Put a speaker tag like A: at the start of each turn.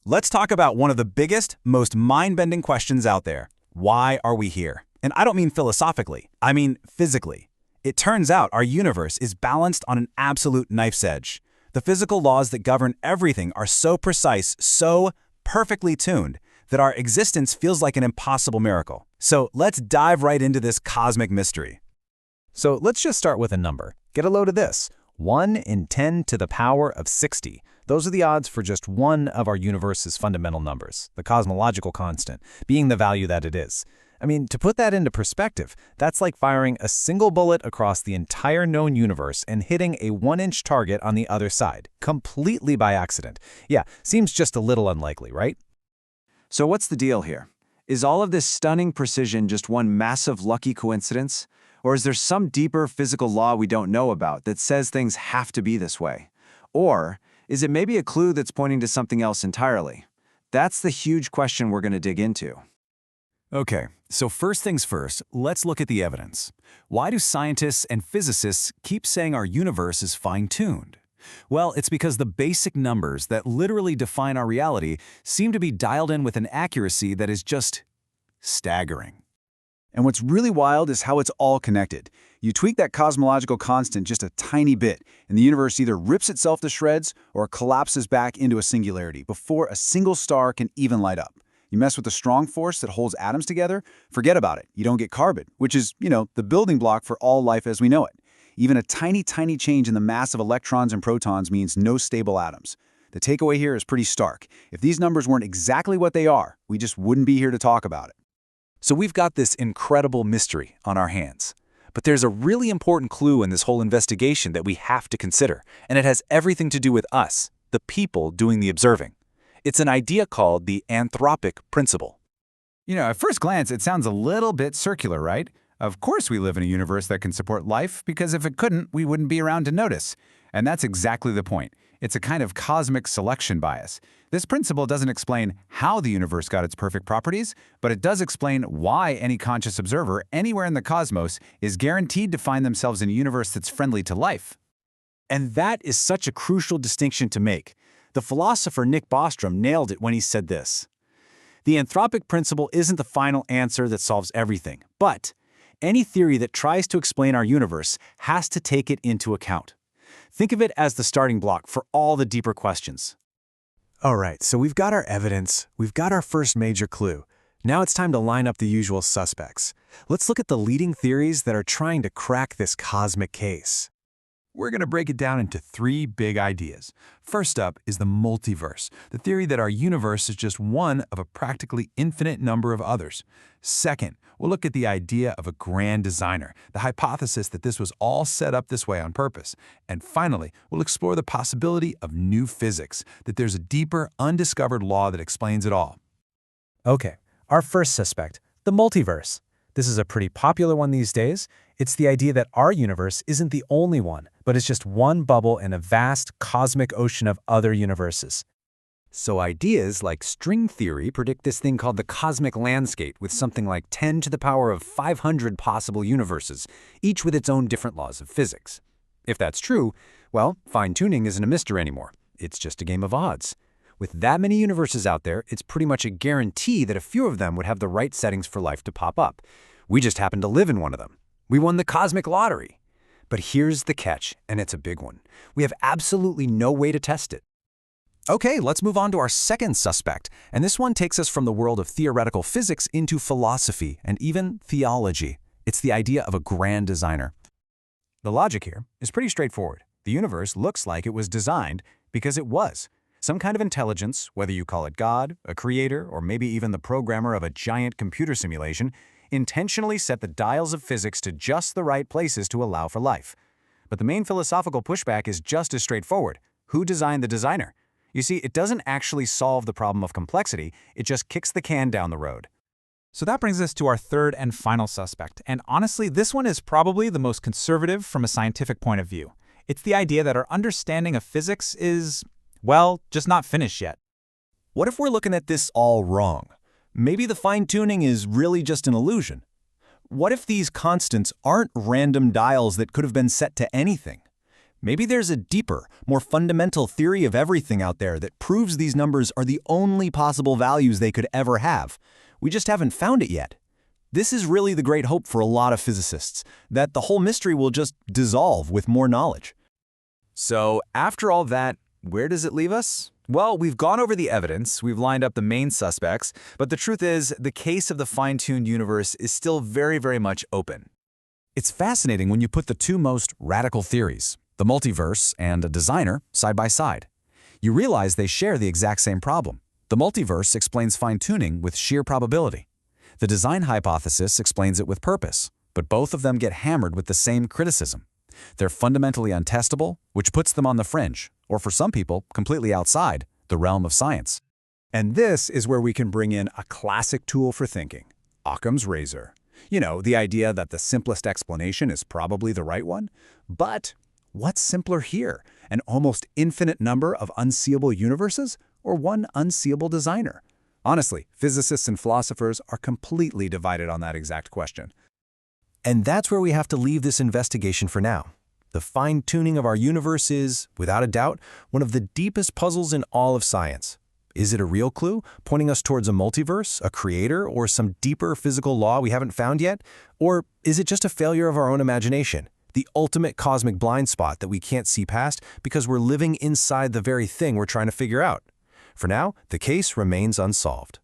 A: Let's talk about one of the biggest, most mind-bending questions out there. Why are we here? And I don't mean philosophically, I mean physically. It turns out our universe is balanced on an absolute knife's edge. The physical laws that govern everything are so precise, so perfectly tuned, that our existence feels like an impossible miracle. So let's dive right into this cosmic mystery. So let's just start with a number. Get a load of this. 1 in 10 to the power of 60. Those are the odds for just one of our universe's fundamental numbers, the cosmological constant, being the value that it is. I mean, to put that into perspective, that's like firing a single bullet across the entire known universe and hitting a 1-inch target on the other side, completely by accident. Yeah, seems just a little unlikely, right?
B: So what's the deal here? Is all of this stunning precision just one massive lucky coincidence? Or is there some deeper physical law we don't know about that says things have to be this way? Or is it maybe a clue that's pointing to something else entirely? That's the huge question we're going to dig into.
A: Okay, so first things first, let's look at the evidence. Why do scientists and physicists keep saying our universe is fine-tuned? Well, it's because the basic numbers that literally define our reality seem to be dialed in with an accuracy that is just staggering.
C: And what's really wild is how it's all connected. You tweak that cosmological constant just a tiny bit, and the universe either rips itself to shreds or collapses back into a singularity before a single star can even light up. You mess with the strong force that holds atoms together, forget about it. You don't get carbon, which is, the building block for all life as we know it. Even a tiny change in the mass of electrons and protons means no stable atoms. The takeaway here is pretty stark. If these numbers weren't exactly what they are, we just wouldn't be here to talk about it.
A: So we've got this incredible mystery on our hands. But there's a really important clue in this whole investigation that we have to consider, and it has everything to do with us, the people doing the observing. It's an idea called the anthropic principle.
D: At first glance, it sounds a little bit circular, right? Of course we live in a universe that can support life, because if it couldn't, we wouldn't be around to notice. And that's exactly the point. It's a kind of cosmic selection bias. This principle doesn't explain how the universe got its perfect properties, but it does explain why any conscious observer anywhere in the cosmos is guaranteed to find themselves in a universe that's friendly to life.
A: And that is such a crucial distinction to make. The philosopher Nick Bostrom nailed it when he said this. The anthropic principle isn't the final answer that solves everything, but any theory that tries to explain our universe has to take it into account. Think of it as the starting block for all the deeper questions. All right, so we've got our evidence, we've got our first major clue. Now it's time to line up the usual suspects. Let's look at the leading theories that are trying to crack this cosmic case.
D: We're going to break it down into 3 big ideas. First up is the multiverse, the theory that our universe is just one of a practically infinite number of others. Second, we'll look at the idea of a grand designer, the hypothesis that this was all set up this way on purpose. And finally, we'll explore the possibility of new physics, that there's a deeper, undiscovered law that explains it all.
A: Okay, our first suspect, the multiverse. This is a pretty popular one these days. It's the idea that our universe isn't the only one, but it's just one bubble in a vast cosmic ocean of other universes. So ideas like string theory predict this thing called the cosmic landscape with something like 10 to the power of 500 possible universes, each with its own different laws of physics. If that's true, well, fine-tuning isn't a mystery anymore. It's just a game of odds. With that many universes out there, it's pretty much a guarantee that a few of them would have the right settings for life to pop up. We just happen to live in one of them. We won the cosmic lottery. But here's the catch, and it's a big one. We have absolutely no way to test it. Okay, let's move on to our second suspect, and this one takes us from the world of theoretical physics into philosophy and even theology. It's the idea of a grand designer. The logic here is pretty straightforward. The universe looks like it was designed because it was. Some kind of intelligence, whether you call it God, a creator, or maybe even the programmer of a giant computer simulation, intentionally set the dials of physics to just the right places to allow for life. But the main philosophical pushback is just as straightforward. Who designed the designer? You see, it doesn't actually solve the problem of complexity, it just kicks the can down the road.
E: So that brings us to our third and final suspect, and honestly, this one is probably the most conservative from a scientific point of view. It's the idea that our understanding of physics is, well, just not finished yet.
A: What if we're looking at this all wrong? Maybe the fine-tuning is really just an illusion. What if these constants aren't random dials that could have been set to anything?
F: Maybe there's a deeper, more fundamental theory of everything out there that proves these numbers are the only possible values they could ever have. We just haven't found it yet. This is really the great hope for a lot of physicists, that the whole mystery will just dissolve with more knowledge.
B: So, after all that, where does it leave us? Well, we've gone over the evidence, we've lined up the main suspects, but the truth is, the case of the fine-tuned universe is still very, very much open.
A: It's fascinating when you put the two most radical theories, the multiverse and a designer, side by side. You realize they share the exact same problem. The multiverse explains fine-tuning with sheer probability. The design hypothesis explains it with purpose, but both of them get hammered with the same criticism. They're fundamentally untestable, which puts them on the fringe, or for some people, completely outside, the realm of science.
C: And this is where we can bring in a classic tool for thinking, Occam's razor. You know, the idea that the simplest explanation is probably the right one. But what's simpler here? An almost infinite number of unseeable universes, or one unseeable designer? Honestly, physicists and philosophers are completely divided on that exact question.
F: And that's where we have to leave this investigation for now. The fine-tuning of our universe is, without a doubt, one of the deepest puzzles in all of science. Is it a real clue, pointing us towards a multiverse, a creator, or some deeper physical law we haven't found yet? Or is it just a failure of our own imagination, the ultimate cosmic blind spot that we can't see past because we're living inside the very thing we're trying to figure out? For now, the case remains unsolved.